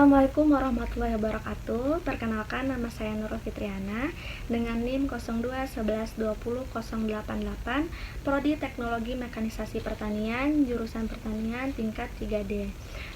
Assalamualaikum warahmatullahi wabarakatuh. Perkenalkan, nama saya Nurul Fitriana dengan NIM 0211200088, Prodi Teknologi Mekanisasi Pertanian, jurusan Pertanian tingkat 3D.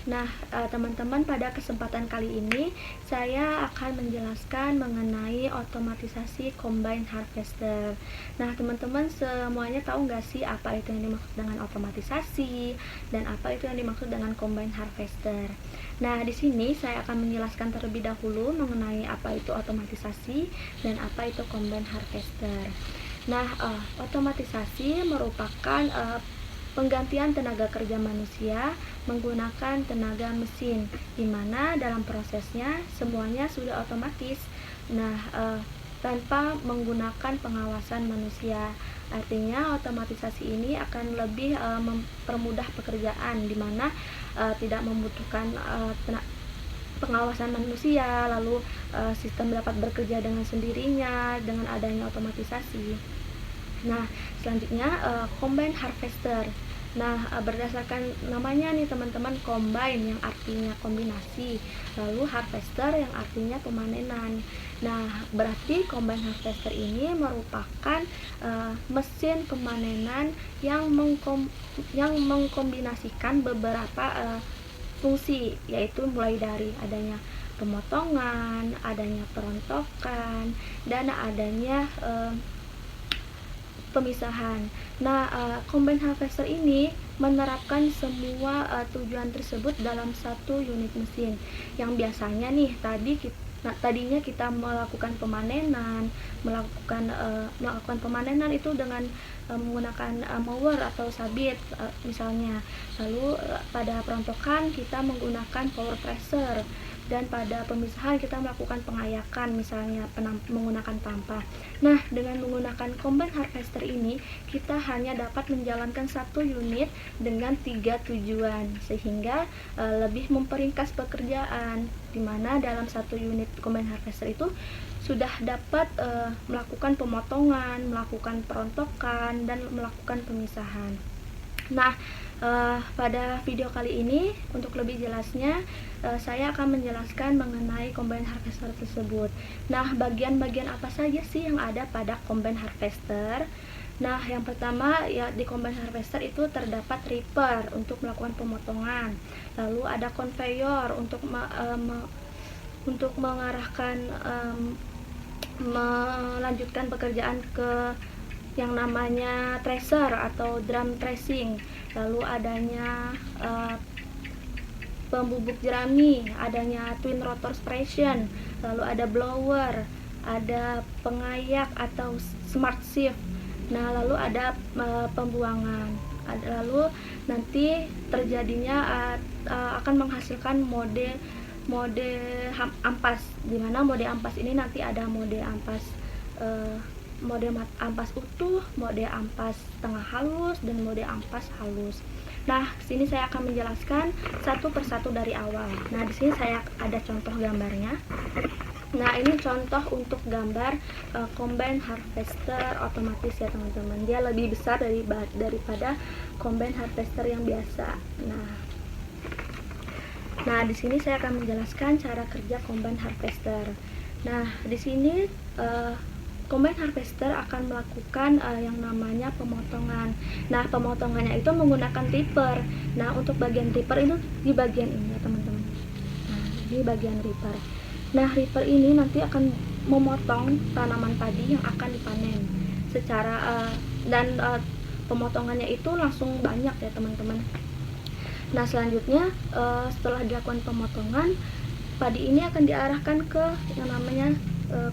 Nah, teman-teman, pada kesempatan kali ini saya akan menjelaskan mengenai otomatisasi combine harvester. Nah, teman-teman semuanya tahu nggak sih apa itu yang dimaksud dengan otomatisasi dan apa itu yang dimaksud dengan combine harvester? Nah, di sini saya akan menjelaskan terlebih dahulu mengenai apa itu otomatisasi dan apa itu combine harvester. Nah, otomatisasi merupakan penggantian tenaga kerja manusia menggunakan tenaga mesin, di mana dalam prosesnya semuanya sudah otomatis. Nah, tanpa menggunakan pengawasan manusia. Artinya otomatisasi ini akan lebih mempermudah pekerjaan, di mana tidak membutuhkan pengawasan manusia, lalu sistem dapat bekerja dengan sendirinya dengan adanya otomatisasi. Nah, selanjutnya combine harvester. Nah, berdasarkan namanya nih teman-teman, combine yang artinya kombinasi, lalu harvester yang artinya pemanenan. Nah, berarti combine harvester ini merupakan mesin pemanenan yang mengkombinasikan beberapa fungsi, yaitu mulai dari adanya pemotongan, adanya perontokan, dan adanya pemisahan. Nah, combine harvester ini menerapkan semua tujuan tersebut dalam satu unit mesin. Yang biasanya nih tadinya kita melakukan pemanenan, melakukan pemanenan itu dengan menggunakan mower atau sabit misalnya. Lalu pada perontokan kita menggunakan power thresher, dan pada pemisahan kita melakukan pengayakan, misalnya menggunakan tampah. Nah, dengan menggunakan combine harvester ini kita hanya dapat menjalankan satu unit dengan 3 tujuan, sehingga lebih memperingkas pekerjaan, dimana dalam satu unit combine harvester itu sudah dapat melakukan pemotongan, melakukan perontokan, dan melakukan pemisahan. Nah, pada video kali ini untuk lebih jelasnya saya akan menjelaskan mengenai combine harvester tersebut. Nah, bagian-bagian apa saja sih yang ada pada combine harvester? Nah, yang pertama ya, di combine harvester itu terdapat reaper untuk melakukan pemotongan. Lalu ada conveyor untuk mengarahkan melanjutkan pekerjaan ke yang namanya thresher atau drum threshing. Lalu adanya pembubuk jerami, adanya twin rotor spression, lalu ada blower, ada pengayak atau smart sieve. Nah, lalu ada pembuangan. Lalu nanti terjadinya akan menghasilkan mode ampas, dimana mode ampas ini nanti ada mode ampas mode ampas utuh, mode ampas tengah halus, dan mode ampas halus. Nah, sini saya akan menjelaskan satu persatu dari awal. Nah, di sini saya ada contoh gambarnya. Nah, ini contoh untuk gambar combine harvester otomatis ya teman-teman. Dia lebih besar daripada combine harvester yang biasa. Nah, di sini saya akan menjelaskan cara kerja combine harvester. Nah, di sini combine harvester akan melakukan yang namanya pemotongan. Nah, pemotongannya itu menggunakan ripper. Nah, untuk bagian ripper itu di bagian ini ya teman-teman. Nah, di bagian ripper. Nah, ripper ini nanti akan memotong tanaman padi yang akan dipanen secara pemotongannya itu langsung banyak ya teman-teman. Nah, selanjutnya setelah dilakukan pemotongan, padi ini akan diarahkan ke yang namanya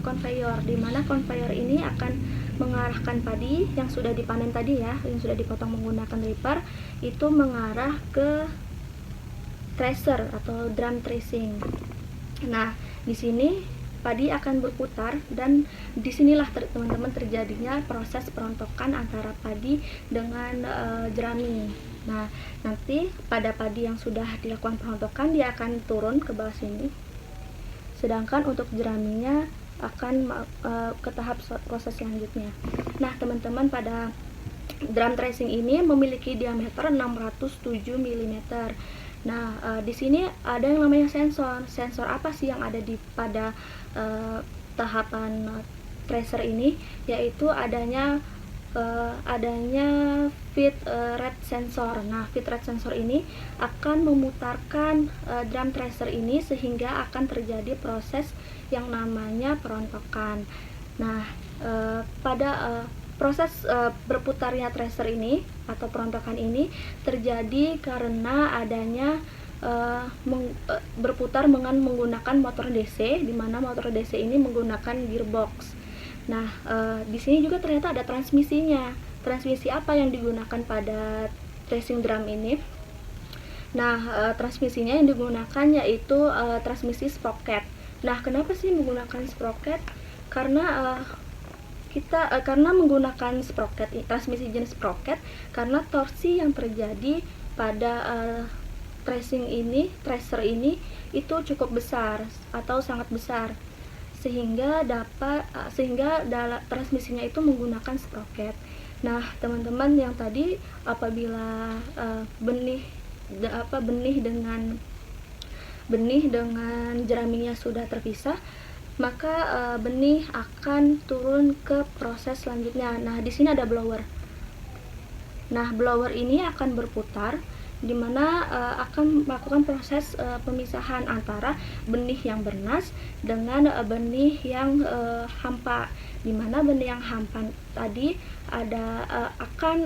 conveyor, di mana conveyor ini akan mengarahkan padi yang sudah dipanen tadi ya, yang sudah dipotong menggunakan ripper, itu mengarah ke thresher atau drum threshing. Nah, di sini padi akan berputar, dan disinilah teman-teman terjadinya proses perontokan antara padi dengan jerami. Nah, nanti pada padi yang sudah dilakukan perontokan dia akan turun ke bawah sini, sedangkan untuk jeraminya akan ke tahap proses selanjutnya. Nah, teman-teman, pada drum threshing ini memiliki diameter 607 mm. Nah, di sini ada yang namanya sensor. Sensor apa sih yang ada di pada tahapan tracer ini? Yaitu adanya feed rate sensor. Nah, feed rate sensor ini akan memutarkan drum tracer ini sehingga akan terjadi proses yang namanya perontokan. Nah, pada proses berputarnya tracer ini atau perontokan ini terjadi karena adanya berputar dengan menggunakan motor DC, di mana motor DC ini menggunakan gearbox. Nah, di sini juga ternyata ada transmisinya. Transmisi apa yang digunakan pada racing drum ini? Nah, transmisinya yang digunakan yaitu transmisi sprocket. Nah, kenapa sih menggunakan sprocket? Karena karena menggunakan sprocket, transmisi jenis sprocket, karena torsi yang terjadi pada tracer ini itu cukup besar atau sangat besar, sehingga transmisinya itu menggunakan sprocket. Nah, teman-teman, yang tadi apabila benih dengan jeraminya sudah terpisah, maka benih akan turun ke proses selanjutnya. Nah, di sini ada blower. Nah, blower ini akan berputar, di mana akan melakukan proses pemisahan antara benih yang bernas dengan benih yang hampa, di mana benih yang hampa tadi akan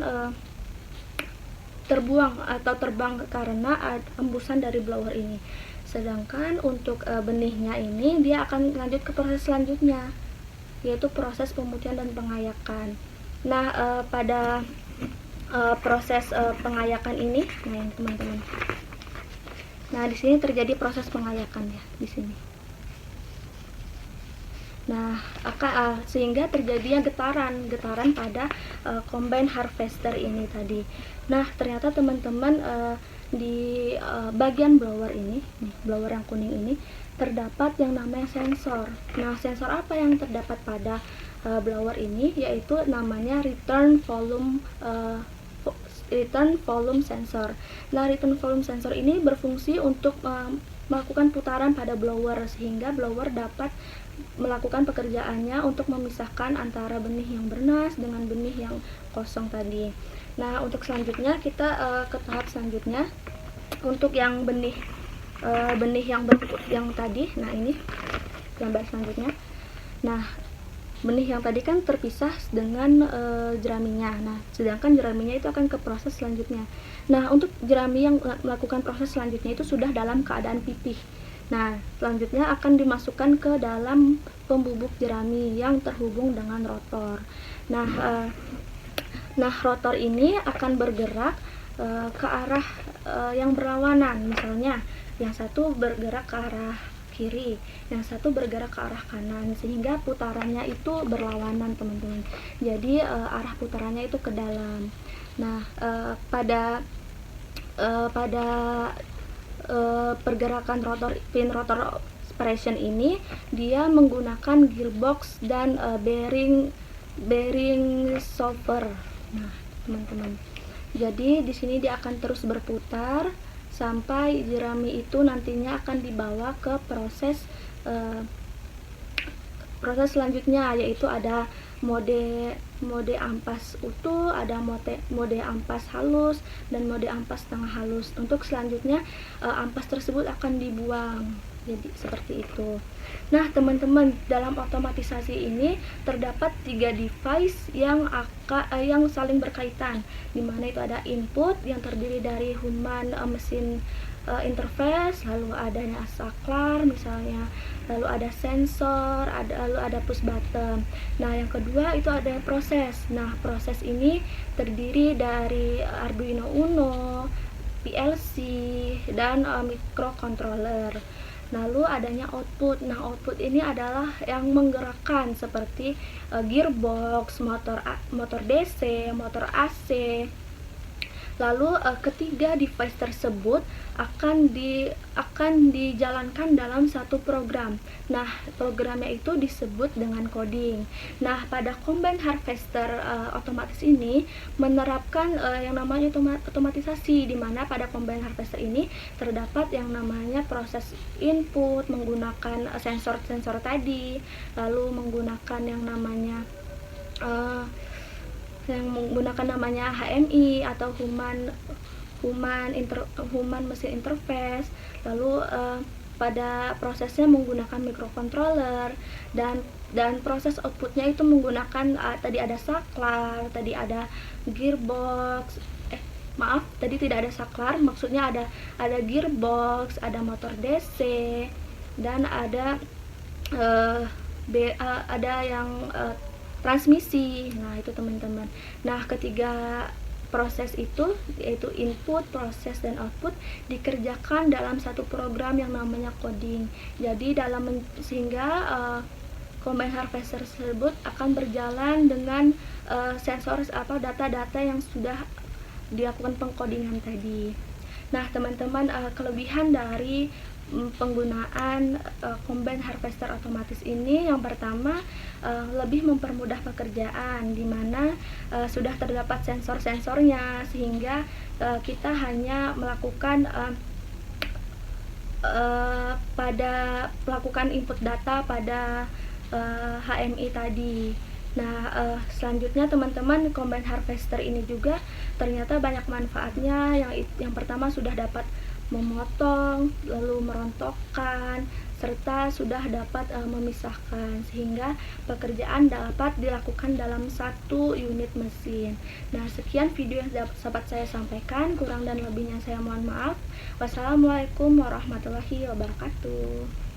terbuang atau terbang karena embusan dari blower ini. Sedangkan untuk benihnya ini dia akan lanjut ke proses selanjutnya, yaitu proses pemutihan dan pengayakan. Nah, pada proses pengayakan ini, nah ini teman-teman. Nah, di sini terjadi proses pengayakan ya di sini. Nah, sehingga terjadinya getaran pada combine harvester ini tadi. Nah, ternyata teman-teman di bagian blower ini, blower yang kuning ini, terdapat yang namanya sensor. Nah, sensor apa yang terdapat pada blower ini? Yaitu namanya return volume sensor. Nah, return volume sensor ini berfungsi untuk melakukan putaran pada blower, sehingga blower dapat melakukan pekerjaannya untuk memisahkan antara benih yang bernas dengan benih yang kosong tadi. Nah, untuk selanjutnya kita ke tahap selanjutnya. Untuk yang benih yang tadi, nah ini gambar selanjutnya. Nah, benih yang tadi kan terpisah dengan jeraminya. Nah, sedangkan jeraminya itu akan ke proses selanjutnya. Nah, untuk jerami yang melakukan proses selanjutnya itu sudah dalam keadaan pipih. Nah, selanjutnya akan dimasukkan ke dalam pembubuk jerami yang terhubung dengan rotor. Nah, rotor ini akan bergerak ke arah yang berlawanan. Misalnya, yang satu bergerak ke arah kiri, yang satu bergerak ke arah kanan, sehingga putarannya itu berlawanan, teman-teman. Jadi arah putarannya itu ke dalam. Nah, pada pergerakan pin rotor aspiration ini, dia menggunakan gearbox dan bearing solver. Nah, teman-teman, jadi di sini dia akan terus berputar sampai jerami itu nantinya akan dibawa ke proses selanjutnya, yaitu ada mode ampas utuh, ada mode ampas halus, dan mode ampas setengah halus. Untuk selanjutnya ampas tersebut akan dibuang. Jadi seperti itu. Nah, teman-teman, dalam otomatisasi ini terdapat 3 device yang saling berkaitan, dimana itu ada input yang terdiri dari human machine interface, lalu adanya saklar misalnya, lalu ada sensor, lalu ada push button. Nah, yang kedua itu ada proses. Nah, proses ini terdiri dari Arduino Uno, PLC, dan microcontroller. Lalu adanya output. Nah, output ini adalah yang menggerakkan seperti gearbox, motor DC, motor AC, Lalu ketiga device tersebut akan dijalankan dalam satu program. Nah, programnya itu disebut dengan coding. Nah, pada combine harvester otomatis ini menerapkan yang namanya otomatisasi, di mana pada combine harvester ini terdapat yang namanya proses input menggunakan sensor-sensor tadi, lalu menggunakan yang namanya HMI atau human machine interface. Lalu pada prosesnya menggunakan microcontroller, dan proses outputnya itu menggunakan tadi ada saklar, tadi ada gearbox, tadi tidak ada saklar, maksudnya ada gearbox, ada motor DC, dan ada yang transmisi. Nah, itu teman-teman. Nah, ketiga proses itu, yaitu input, proses, dan output, dikerjakan dalam satu program yang namanya coding. Jadi sehingga combine harvester tersebut akan berjalan dengan sensor atau data-data yang sudah dilakukan pengkodingan tadi. Nah, teman-teman, kelebihan dari penggunaan combine harvester otomatis ini, yang pertama, lebih mempermudah pekerjaan, di mana sudah terdapat sensor-sensornya, sehingga kita hanya melakukan melakukan input data pada HMI tadi. Nah, selanjutnya teman-teman, combine harvester ini juga ternyata banyak manfaatnya. Yang pertama, sudah dapat memotong, lalu merontokkan, serta sudah dapat memisahkan, sehingga pekerjaan dapat dilakukan dalam satu unit mesin. Nah, sekian video yang dapat saya sampaikan, kurang dan lebihnya saya mohon maaf. Wassalamualaikum warahmatullahi wabarakatuh.